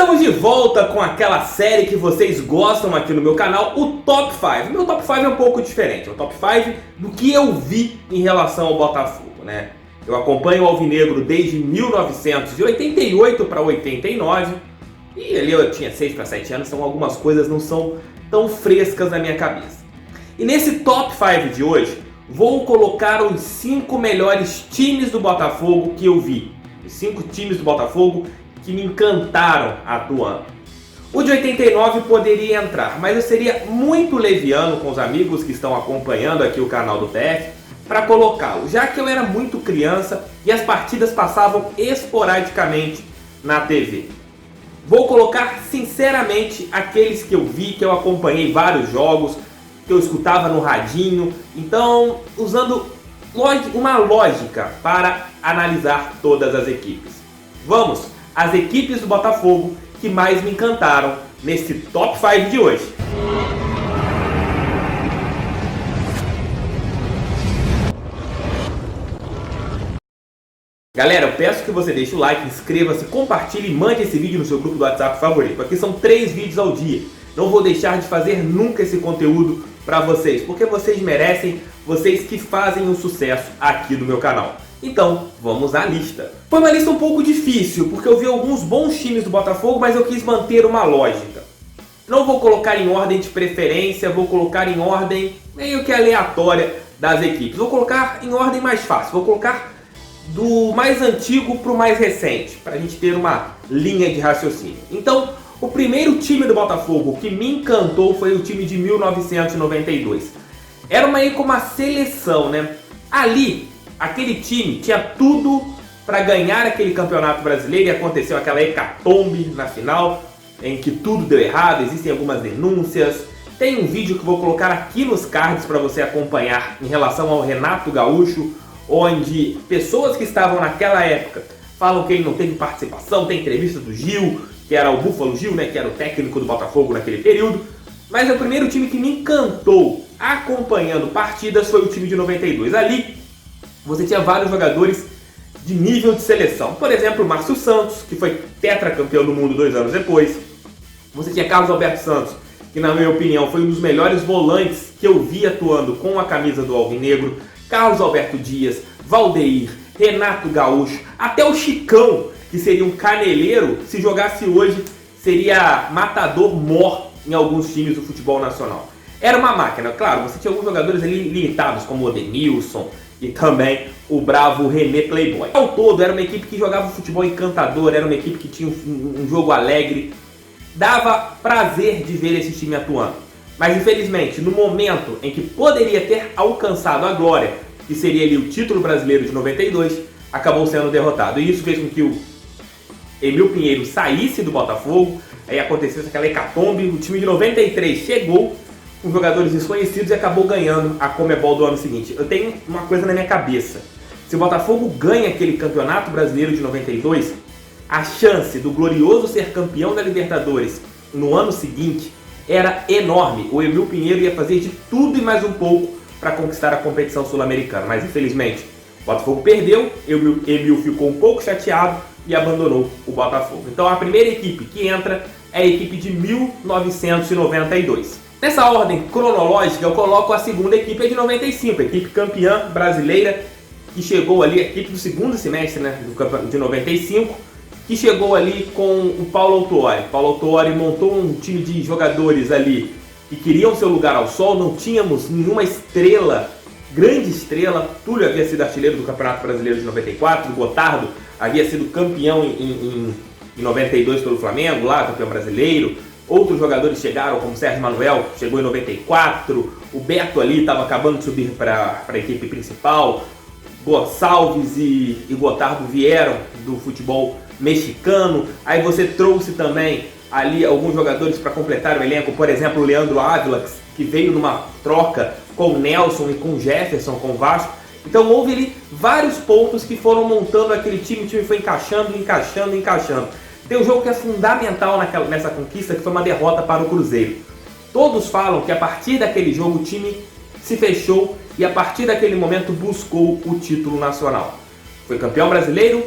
Estamos de volta com aquela série que vocês gostam aqui no meu canal, o Top 5. Meu Top 5 é um pouco diferente, é o Top 5 do que eu vi em relação ao Botafogo, né? Eu acompanho o Alvinegro desde 1988 para 89 e ali eu tinha 6 para 7 anos, então algumas coisas não são tão frescas na minha cabeça. E nesse Top 5 de hoje, vou colocar os 5 melhores times do Botafogo que eu vi. Os 5 times do Botafogo que me encantaram atuando. O de 89 poderia entrar, mas eu seria muito leviano com os amigos que estão acompanhando aqui o canal do TF para colocá-lo, já que eu era muito criança e as partidas passavam esporadicamente na TV. Vou colocar sinceramente aqueles que eu vi, que eu acompanhei vários jogos, que eu escutava no radinho, então usando uma lógica para analisar todas as equipes. Vamos! As equipes do Botafogo que mais me encantaram nesse Top 5 de hoje. Galera, eu peço que você deixe o like, inscreva-se, compartilhe e mande esse vídeo no seu grupo do WhatsApp favorito. Aqui são 3 vídeos ao dia. Não vou deixar de fazer nunca esse conteúdo para vocês, porque vocês merecem, vocês que fazem o sucesso aqui do meu canal. Então, vamos à lista. Foi uma lista um pouco difícil, porque eu vi alguns bons times do Botafogo, mas eu quis manter uma lógica. Não vou colocar em ordem de preferência, vou colocar em ordem meio que aleatória das equipes. Vou colocar em ordem mais fácil, vou colocar do mais antigo para o mais recente, para a gente ter uma linha de raciocínio. Então, o primeiro time do Botafogo que me encantou foi o time de 1992. Era meio como uma seleção, né? Ali, aquele time tinha tudo para ganhar aquele campeonato brasileiro e aconteceu aquela hecatombe na final, em que tudo deu errado, existem algumas denúncias. Tem um vídeo que eu vou colocar aqui nos cards para você acompanhar em relação ao Renato Gaúcho, onde pessoas que estavam naquela época falam que ele não teve participação. Tem entrevista do Gil, que era o Búfalo Gil, né, que era o técnico do Botafogo naquele período. Mas o primeiro time que me encantou acompanhando partidas foi o time de 92. Ali você tinha vários jogadores de nível de seleção. Por exemplo, o Márcio Santos, que foi tetracampeão do mundo 2 anos depois. Você tinha Carlos Alberto Santos, que na minha opinião foi um dos melhores volantes que eu vi atuando com a camisa do Alvinegro. Carlos Alberto Dias, Valdeir, Renato Gaúcho, até o Chicão, que seria um caneleiro, se jogasse hoje, seria matador mor em alguns times do futebol nacional. Era uma máquina, claro, você tinha alguns jogadores ali limitados, como o Odenilson e também o bravo René Playboy. Ao todo, era uma equipe que jogava um futebol encantador, era uma equipe que tinha um jogo alegre, dava prazer de ver esse time atuando. Mas infelizmente, no momento em que poderia ter alcançado a glória, que seria ali o título brasileiro de 92, acabou sendo derrotado. E isso fez com que o Emil Pinheiro saísse do Botafogo, aí acontecesse aquela hecatombe, o time de 93 chegou com jogadores desconhecidos e acabou ganhando a Comebol do ano seguinte. Eu tenho uma coisa na minha cabeça: se o Botafogo ganha aquele campeonato brasileiro de 92, a chance do Glorioso ser campeão da Libertadores no ano seguinte era enorme. O Emil Pinheiro ia fazer de tudo e mais um pouco para conquistar a competição sul-americana, mas infelizmente o Botafogo perdeu, Emil ficou um pouco chateado e abandonou o Botafogo. Então a primeira equipe que entra é a equipe de 1992. Nessa ordem cronológica eu coloco a segunda equipe, a de 95, a equipe campeã brasileira, que chegou ali, a equipe do segundo semestre, né, de 95, que chegou ali com o Paulo Autuori. Paulo Autuori montou um time de jogadores ali que queriam seu lugar ao sol, não tínhamos nenhuma estrela, grande estrela. Túlio havia sido artilheiro do Campeonato Brasileiro de 94, o Gotardo havia sido campeão em 92 pelo Flamengo, lá, campeão brasileiro. Outros jogadores chegaram, como Sérgio Manuel, que chegou em 94, o Beto ali estava acabando de subir para a equipe principal, Gonçalves e Gotardo vieram do futebol mexicano. Aí você trouxe também ali alguns jogadores para completar o elenco, por exemplo o Leandro Ávila, que veio numa troca com o Nelson e com o Jefferson, com o Vasco. Então houve ali vários pontos que foram montando aquele time, o time foi encaixando. Tem um jogo que é fundamental nessa conquista, que foi uma derrota para o Cruzeiro. Todos falam que a partir daquele jogo o time se fechou e a partir daquele momento buscou o título nacional. Foi campeão brasileiro,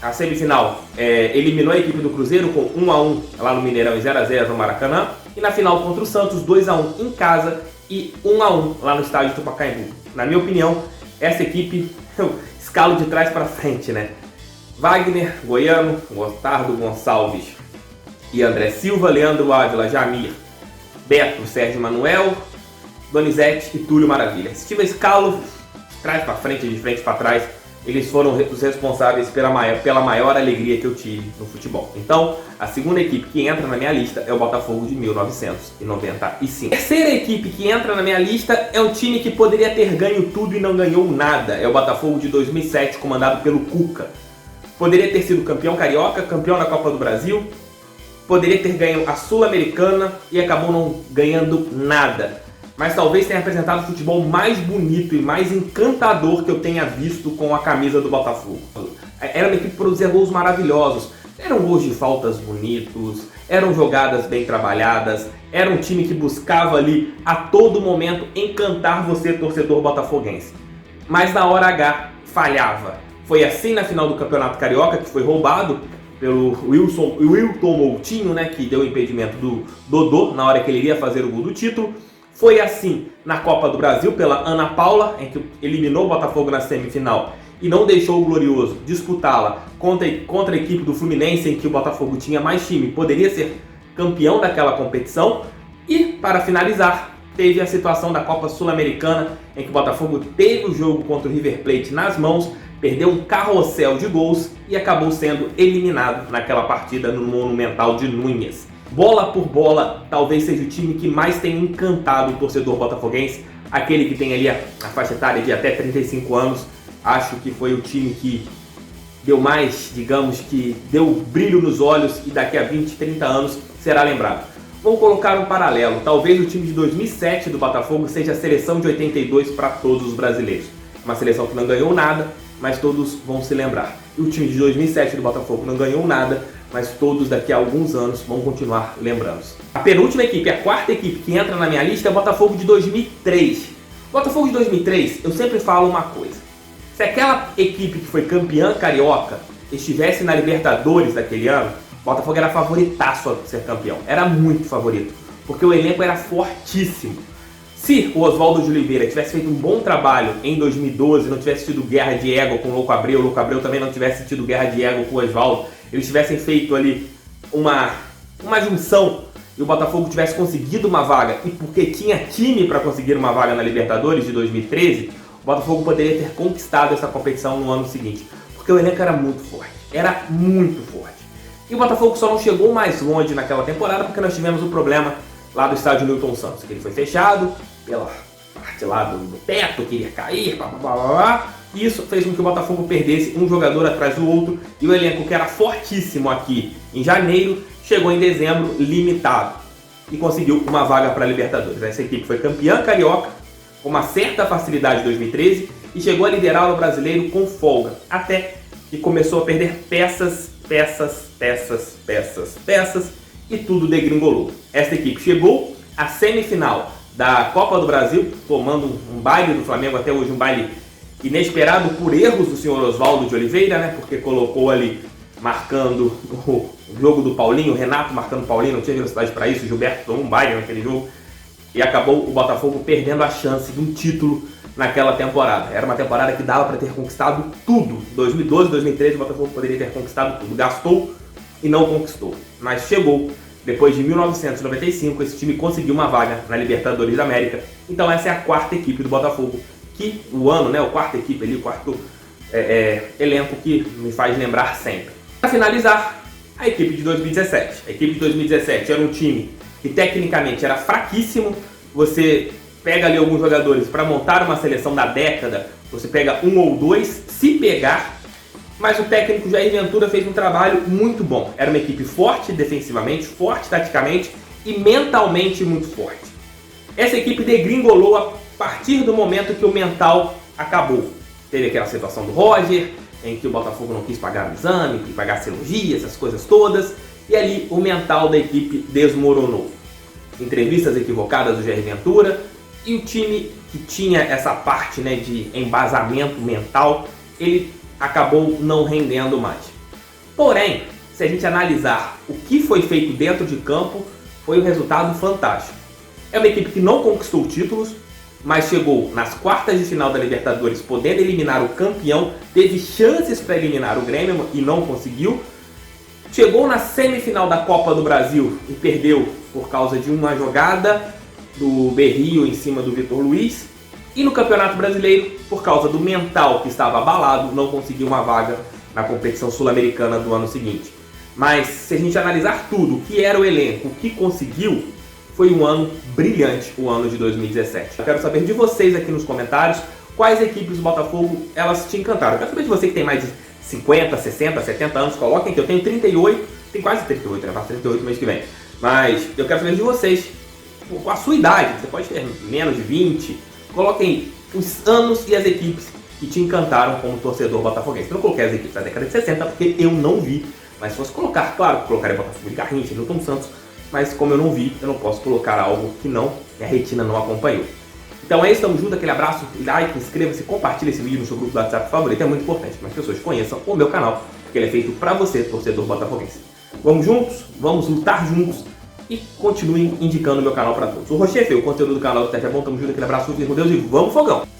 a semifinal eliminou a equipe do Cruzeiro com 1-1 lá no Mineirão e 0-0 no Maracanã. E na final contra o Santos, 2-1 em casa e 1-1 lá no estádio do Pacaembu. Na minha opinião, essa equipe eu escalo de trás para frente, né? Wagner, Goiano, Gotardo, Gonçalves e André Silva, Leandro Ávila, Jamir, Beto, Sérgio Manuel, Donizete e Túlio Maravilha. Se tiver escalo de trás para frente, de frente para trás, eles foram os responsáveis pela maior alegria que eu tive no futebol. Então, a segunda equipe que entra na minha lista é o Botafogo de 1995. A terceira equipe que entra na minha lista é um time que poderia ter ganho tudo e não ganhou nada. É o Botafogo de 2007, comandado pelo Cuca. Poderia ter sido campeão carioca, campeão da Copa do Brasil, poderia ter ganho a Sul-Americana e acabou não ganhando nada. Mas talvez tenha apresentado o futebol mais bonito e mais encantador que eu tenha visto com a camisa do Botafogo. Era uma equipe que produzia gols maravilhosos, eram gols de faltas bonitos, eram jogadas bem trabalhadas, era um time que buscava ali a todo momento encantar você, torcedor botafoguense. Mas na hora H falhava. Foi assim na final do Campeonato Carioca, que foi roubado pelo Wilton Moutinho, né, que deu o impedimento do Dodô na hora que ele iria fazer o gol do título. Foi assim na Copa do Brasil, pela Ana Paula, em que eliminou o Botafogo na semifinal e não deixou o Glorioso disputá-la contra a equipe do Fluminense, em que o Botafogo tinha mais time, poderia ser campeão daquela competição. E, para finalizar, teve a situação da Copa Sul-Americana, em que o Botafogo teve o jogo contra o River Plate nas mãos, perdeu um carrossel de gols e acabou sendo eliminado naquela partida no Monumental de Núñez. Bola por bola, talvez seja o time que mais tem encantado o torcedor botafoguense, aquele que tem ali a faixa etária de até 35 anos. Acho que foi o time que deu mais, digamos que deu brilho nos olhos e daqui a 20, 30 anos será lembrado. Vamos colocar um paralelo, talvez o time de 2007 do Botafogo seja a seleção de 82 para todos os brasileiros. Uma seleção que não ganhou nada, mas todos vão se lembrar. E o time de 2007 do Botafogo não ganhou nada, mas todos daqui a alguns anos vão continuar lembrando-se. A penúltima equipe, a quarta equipe que entra na minha lista é o Botafogo de 2003. O Botafogo de 2003, eu sempre falo uma coisa. Se aquela equipe que foi campeã carioca estivesse na Libertadores daquele ano, o Botafogo era favoritaço a ser campeão. Era muito favorito, porque o elenco era fortíssimo. Se o Oswaldo de Oliveira tivesse feito um bom trabalho em 2012, não tivesse tido guerra de ego com o Louco Abreu também não tivesse tido guerra de ego com o Oswaldo, eles tivessem feito ali uma junção e o Botafogo tivesse conseguido uma vaga, e porque tinha time para conseguir uma vaga na Libertadores de 2013, o Botafogo poderia ter conquistado essa competição no ano seguinte, porque o elenco era muito forte, E o Botafogo só não chegou mais longe naquela temporada porque nós tivemos o problema lá do estádio Newton Santos, que ele foi fechado pela parte lá do teto, que ia cair, blá, blá, blá, blá. E isso fez com que o Botafogo perdesse um jogador atrás do outro, e o elenco, que era fortíssimo aqui em janeiro, chegou em dezembro limitado e conseguiu uma vaga para a Libertadores. Essa equipe foi campeã carioca com uma certa facilidade em 2013 e chegou a liderar o brasileiro com folga, até que começou a perder peças e tudo degringolou. Essa equipe chegou à semifinal da Copa do Brasil, tomando um baile do Flamengo, até hoje um baile inesperado por erros do senhor Oswaldo de Oliveira, né? Porque colocou ali marcando o jogo do Paulinho, o Renato marcando o Paulinho, não tinha velocidade para isso, o Gilberto tomou um baile naquele jogo e acabou o Botafogo perdendo a chance de um título naquela temporada. Era uma temporada que dava para ter conquistado tudo. 2012, 2013 o Botafogo poderia ter conquistado tudo. Gastou e não conquistou, mas chegou. Depois de 1995, esse time conseguiu uma vaga na Libertadores da América. Então essa é a quarta equipe do Botafogo, que o ano, né, a quarta equipe ali, o quarto elenco que me faz lembrar sempre. Para finalizar, a equipe de 2017. A equipe de 2017 era um time que tecnicamente era fraquíssimo. Você pega ali alguns jogadores para montar uma seleção da década, você pega um ou dois, se pegar. Mas o técnico Jair Ventura fez um trabalho muito bom. Era uma equipe forte defensivamente, forte taticamente e mentalmente muito forte. Essa equipe degringolou a partir do momento que o mental acabou. Teve aquela situação do Roger, em que o Botafogo não quis pagar o exame, quis pagar a cirurgia, essas coisas todas, e ali o mental da equipe desmoronou. Entrevistas equivocadas do Jair Ventura, e o time que tinha essa parte, né, de embasamento mental, ele acabou não rendendo mais. Porém, se a gente analisar o que foi feito dentro de campo, foi um resultado fantástico. É uma equipe que não conquistou títulos, mas chegou nas quartas de final da Libertadores, podendo eliminar o campeão, teve chances para eliminar o Grêmio e não conseguiu. Chegou na semifinal da Copa do Brasil e perdeu por causa de uma jogada do Berrio em cima do Vitor Luiz. E no Campeonato Brasileiro, por causa do mental que estava abalado, não conseguiu uma vaga na competição sul-americana do ano seguinte. Mas se a gente analisar tudo, o que era o elenco, o que conseguiu, foi um ano brilhante, o ano de 2017. Eu quero saber de vocês aqui nos comentários quais equipes do Botafogo elas te encantaram. Eu quero saber de você que tem mais de 50, 60, 70 anos, coloquem que eu tenho 38, tem quase 38, né? Faço 38 mês que vem. Mas eu quero saber de vocês, com a sua idade, você pode ter menos de 20, coloquem os anos e as equipes que te encantaram como torcedor botafoguense. Eu não coloquei as equipes da década de 60 porque eu não vi, mas se fosse colocar, claro, colocaria Botafogo de Garrincha, Newton Santos, mas como eu não vi, eu não posso colocar algo que não, minha retina não acompanhou. Então é isso, tamo junto, aquele abraço, like, inscreva-se, compartilhe esse vídeo no seu grupo do WhatsApp favorito, é muito importante que as pessoas conheçam o meu canal, porque ele é feito pra você, torcedor botafoguense. Vamos juntos, vamos lutar juntos e continuem indicando o meu canal pra todos. O Rocher, o conteúdo do canal do Tete é bom, tamo junto, aquele abraço, fique com Deus e vamos fogão!